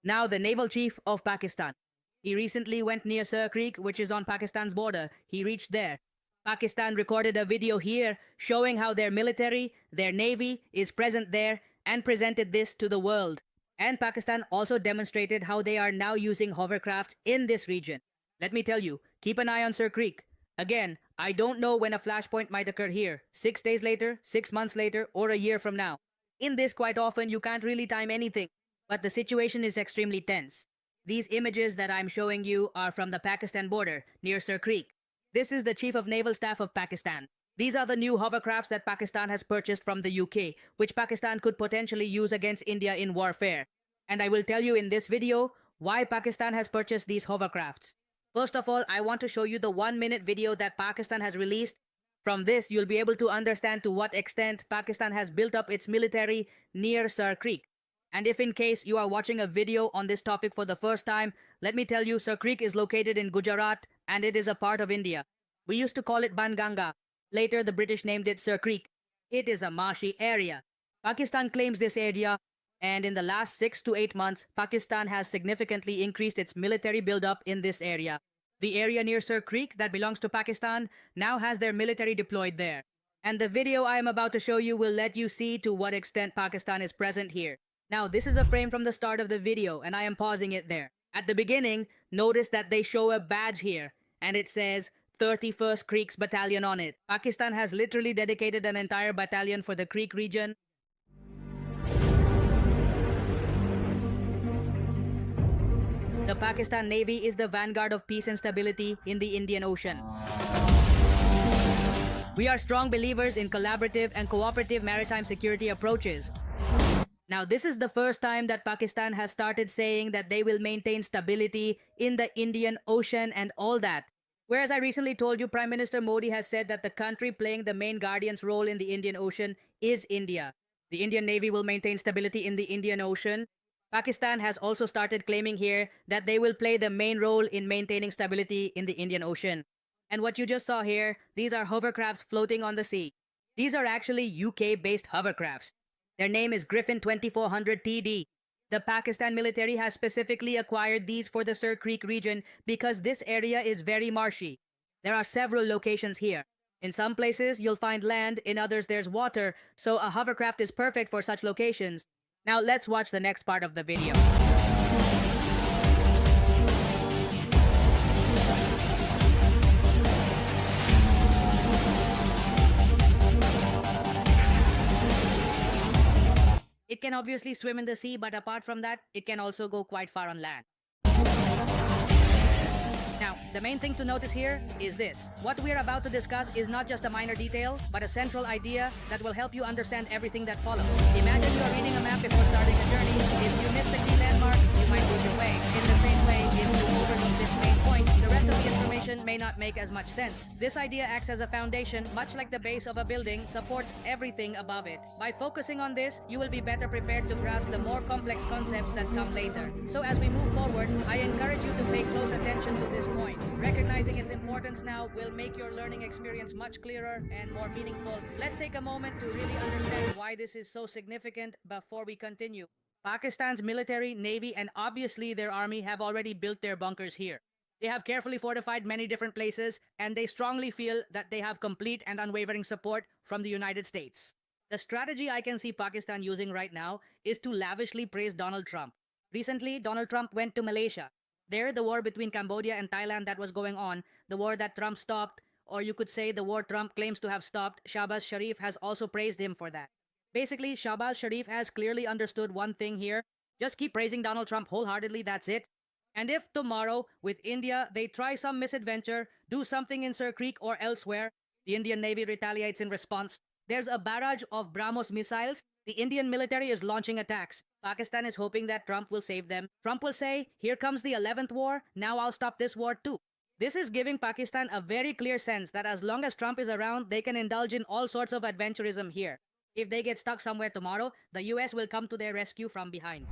now the naval chief of Pakistan. He recently went near Sir Creek, which is on Pakistan's border. He reached there. Pakistan recorded a video here showing how their military, their navy, is present there and presented this to the world. And Pakistan also demonstrated how they are now using hovercrafts in this region. Let me tell you, keep an eye on Sir Creek. Again, I don't know when a flashpoint might occur here, 6 days later, 6 months later, or a year from now. In this, quite often, you can't really time anything, but the situation is extremely tense. These images that I'm showing you are from the Pakistan border, near Sir Creek. This is the Chief of Naval Staff of Pakistan. These are the new hovercrafts that Pakistan has purchased from the UK, which Pakistan could potentially use against India in warfare. And I will tell you in this video why Pakistan has purchased these hovercrafts. First of all, I want to show you the 1-minute video that Pakistan has released. From this, you'll be able to understand to what extent Pakistan has built up its military near Sir Creek. And if in case you are watching a video on this topic for the first time, let me tell you Sir Creek is located in Gujarat and it is a part of India. We used to call it Banganga. Later, the British named it Sir Creek. It is a marshy area. Pakistan claims this area, and in the last 6 to 8 months, Pakistan has significantly increased its military buildup in this area. The area near Sir Creek that belongs to Pakistan now has their military deployed there. And the video I am about to show you will let you see to what extent Pakistan is present here. Now, this is a frame from the start of the video, and I am pausing it there. At the beginning, notice that they show a badge here, and it says 31st Creeks Battalion on it. Pakistan has literally dedicated an entire battalion for the Creek region. The Pakistan Navy is the vanguard of peace and stability in the Indian Ocean. We are strong believers in collaborative and cooperative maritime security approaches. Now, this is the first time that Pakistan has started saying that they will maintain stability in the Indian Ocean and all that. Whereas I recently told you Prime Minister Modi has said that the country playing the main guardian's role in the Indian Ocean is India. The Indian Navy will maintain stability in the Indian Ocean. Pakistan has also started claiming here that they will play the main role in maintaining stability in the Indian Ocean. And what you just saw here, these are hovercrafts floating on the sea. These are actually UK-based hovercrafts. Their name is Griffin 2400 TD. The Pakistan military has specifically acquired these for the Sir Creek region because this area is very marshy. There are several locations here. In some places, you'll find land, in others there's water, so a hovercraft is perfect for such locations. Now let's watch the next part of the video. It can obviously swim in the sea, but apart from that, it can also go quite far on land. Now, the main thing to notice here is this. What we're about to discuss is not just a minor detail, but a central idea that will help you understand everything that follows. Imagine you are reading a map before starting a journey. If you miss the key landmark, you might lose your way. In the same way, if you overlook this main point, the rest of the information may not make as much sense. This idea acts as a foundation, much like the base of a building, supports everything above it. By focusing on this, you will be better prepared to grasp the more complex concepts that come later. So as we move forward, I encourage you to pay close attention to this point. Recognizing its importance now will make your learning experience much clearer and more meaningful. Let's take a moment to really understand why this is so significant before we continue. Pakistan's military, navy, and obviously their army have already built their bunkers here. They have carefully fortified many different places, and they strongly feel that they have complete and unwavering support from the United States. The strategy I can see Pakistan using right now is to lavishly praise Donald Trump. Recently, Donald Trump went to Malaysia. There, the war between Cambodia and Thailand that was going on, the war that Trump stopped, or you could say the war Trump claims to have stopped, Shahbaz Sharif has also praised him for that. Basically, Shahbaz Sharif has clearly understood one thing here. Just keep praising Donald Trump wholeheartedly, that's it. And if tomorrow, with India, they try some misadventure, do something in Sir Creek or elsewhere, the Indian Navy retaliates in response. There's a barrage of BrahMos missiles. The Indian military is launching attacks. Pakistan is hoping that Trump will save them. Trump will say, here comes the 11th war, now I'll stop this war too. This is giving Pakistan a very clear sense that as long as Trump is around, they can indulge in all sorts of adventurism here. If they get stuck somewhere tomorrow, the US will come to their rescue from behind.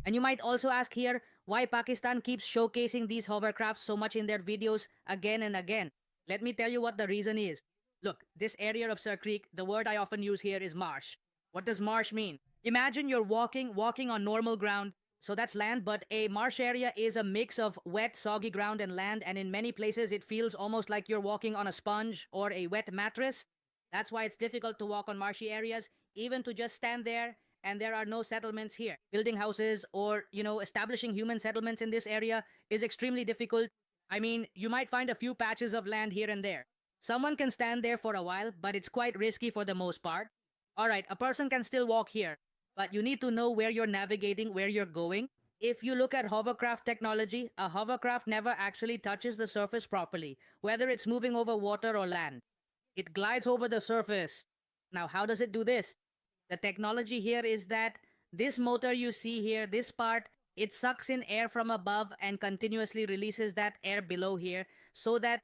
And you might also ask here why Pakistan keeps showcasing these hovercrafts so much in their videos again and again. Let me tell you what the reason is. Look, this area of Sir Creek, the word I often use here is marsh. What does marsh mean? Imagine you're walking on normal ground. So that's land, but a marsh area is a mix of wet, soggy ground and land, and in many places it feels almost like you're walking on a sponge or a wet mattress. That's why it's difficult to walk on marshy areas, even to just stand there, and there are no settlements here. Building houses or, establishing human settlements in this area is extremely difficult. I mean, you might find a few patches of land here and there. Someone can stand there for a while, but it's quite risky for the most part. Alright, a person can still walk here, but you need to know where you're navigating, where you're going. If you look at hovercraft technology, a hovercraft never actually touches the surface properly, whether it's moving over water or land. It glides over the surface. Now, how does it do this? The technology here is that this motor you see here, this part, it sucks in air from above and continuously releases that air below here so that